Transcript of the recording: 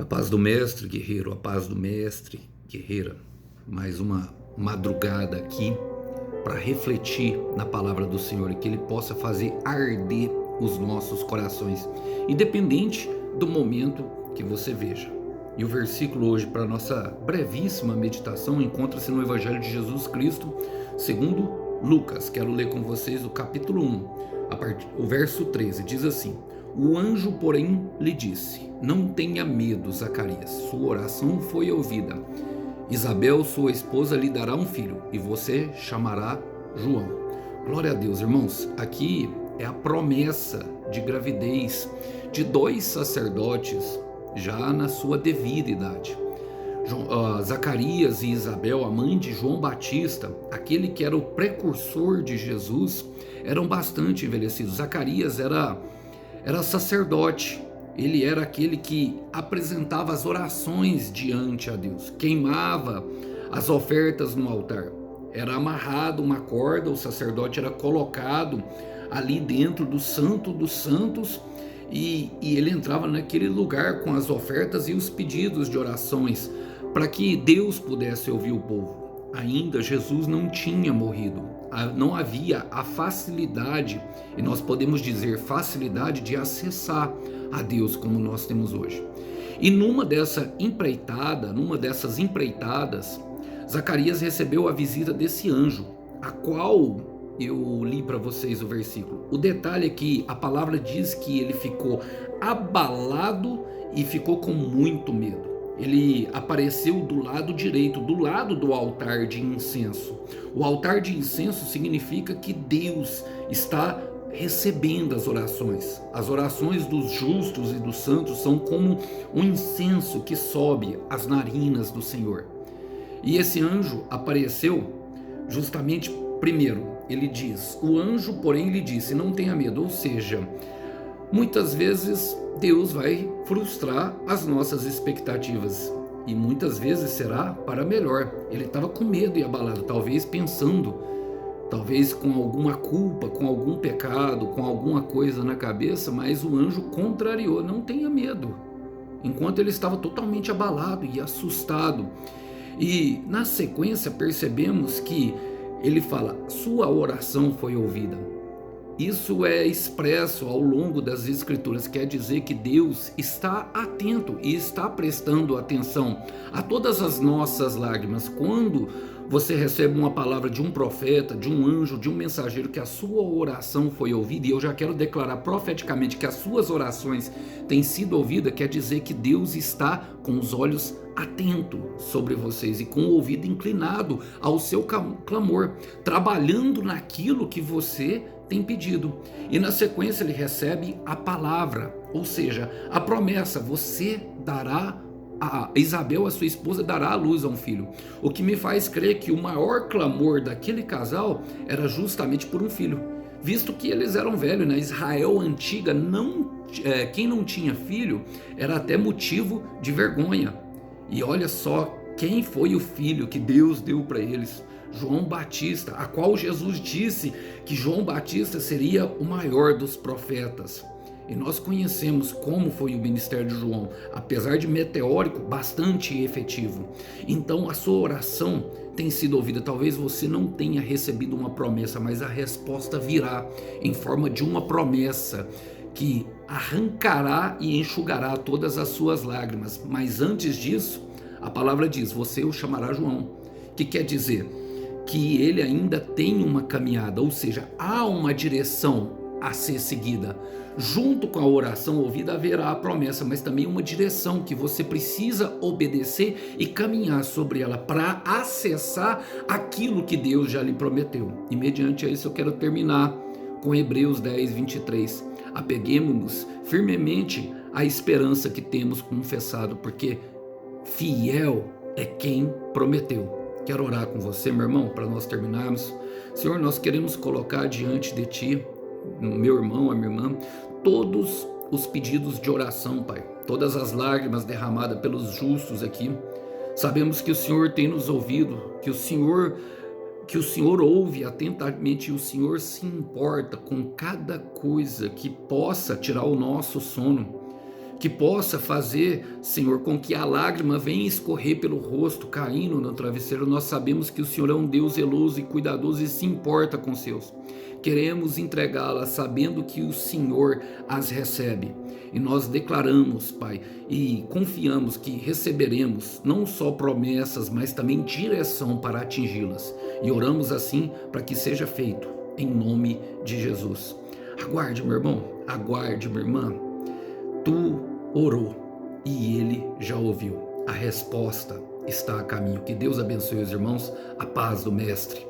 A paz do mestre, guerreiro, a paz do mestre, guerreira. Mais uma madrugada aqui para refletir na palavra do Senhor e que Ele possa fazer arder os nossos corações, independente do momento que você veja. E o versículo hoje para nossa brevíssima meditação encontra-se no Evangelho de Jesus Cristo, segundo Lucas. Quero ler com vocês o capítulo 1, o verso 13, diz assim: o anjo, porém, lhe disse: não tenha medo, Zacarias, sua oração foi ouvida. Isabel, sua esposa, lhe dará um filho, e você chamará João. Glória a Deus, irmãos. Aqui é a promessa de gravidez de dois sacerdotes já na sua devida idade. Zacarias e Isabel, a mãe de João Batista, aquele que era o precursor de Jesus, eram bastante envelhecidos. Zacarias era sacerdote. Ele era aquele que apresentava as orações diante a Deus, queimava as ofertas no altar. Era amarrado uma corda, o sacerdote era colocado ali dentro do Santo dos Santos e ele entrava naquele lugar com as ofertas e os pedidos de orações para que Deus pudesse ouvir o povo. Ainda Jesus não tinha morrido, não havia a facilidade, e nós podemos dizer facilidade, de acessar a Deus como nós temos hoje. E numa dessas empreitadas, Zacarias recebeu a visita desse anjo, a qual eu li para vocês o versículo. O detalhe é que a palavra diz que ele ficou abalado e ficou com muito medo. Ele apareceu do lado direito, do lado do altar de incenso. O altar de incenso significa que Deus está recebendo as orações. As orações dos justos e dos santos são como um incenso que sobe às narinas do Senhor. E esse anjo apareceu justamente primeiro. Ele diz: o anjo, porém, lhe disse: não tenha medo. Ou seja, muitas vezes Deus vai frustrar as nossas expectativas e muitas vezes será para melhor. Ele estava com medo e abalado, talvez pensando, talvez com alguma culpa, com algum pecado, com alguma coisa na cabeça, mas o anjo contrariou: não tenha medo, enquanto ele estava totalmente abalado e assustado. E na sequência percebemos que ele fala: sua oração foi ouvida. Isso é expresso ao longo das escrituras, quer dizer que Deus está atento e está prestando atenção a todas as nossas lágrimas. Quando você recebe uma palavra de um profeta, de um anjo, de um mensageiro, que a sua oração foi ouvida, e eu já quero declarar profeticamente que as suas orações têm sido ouvidas, quer dizer que Deus está com os olhos atentos sobre vocês e com o ouvido inclinado ao seu clamor, trabalhando naquilo que você tem pedido. E na sequência ele recebe a palavra, ou seja, a promessa: você dará, a Isabel, a sua esposa, dará à luz a um filho. O que me faz crer que o maior clamor daquele casal era justamente por um filho, visto que eles eram velhos. Na Israel antiga, quem não tinha filho era até motivo de vergonha. E olha só quem foi o filho que Deus deu para eles: João Batista, a qual Jesus disse que João Batista seria o maior dos profetas. E nós conhecemos como foi o ministério de João, apesar de meteórico, bastante efetivo. Então a sua oração tem sido ouvida. Talvez você não tenha recebido uma promessa, mas a resposta virá em forma de uma promessa que arrancará e enxugará todas as suas lágrimas. Mas antes disso, a palavra diz: você o chamará João, que quer dizer que ele ainda tem uma caminhada, ou seja, há uma direção a ser seguida. Junto com a oração ouvida haverá a promessa, mas também uma direção que você precisa obedecer e caminhar sobre ela para acessar aquilo que Deus já lhe prometeu. E mediante isso eu quero terminar com Hebreus 10, 23. Apeguemos-nos firmemente à esperança que temos confessado, porque fiel é quem prometeu. Quero orar com você, meu irmão, para nós terminarmos. Senhor, nós queremos colocar diante de Ti, meu irmão, a minha irmã, todos os pedidos de oração, Pai, todas as lágrimas derramadas pelos justos aqui. Sabemos que o Senhor tem nos ouvido, que o Senhor ouve atentamente, e o Senhor se importa com cada coisa que possa tirar o nosso sono, que possa fazer, Senhor, com que a lágrima venha escorrer pelo rosto, caindo no travesseiro. Nós sabemos que o Senhor é um Deus zeloso e cuidadoso e se importa com os seus. Queremos entregá-las sabendo que o Senhor as recebe. E nós declaramos, Pai, e confiamos que receberemos não só promessas, mas também direção para atingi-las. E oramos assim para que seja feito, em nome de Jesus. Aguarde, meu irmão, aguarde, minha irmã. Tu orou e ele já ouviu. A resposta está a caminho. Que Deus abençoe os irmãos. A paz do Mestre.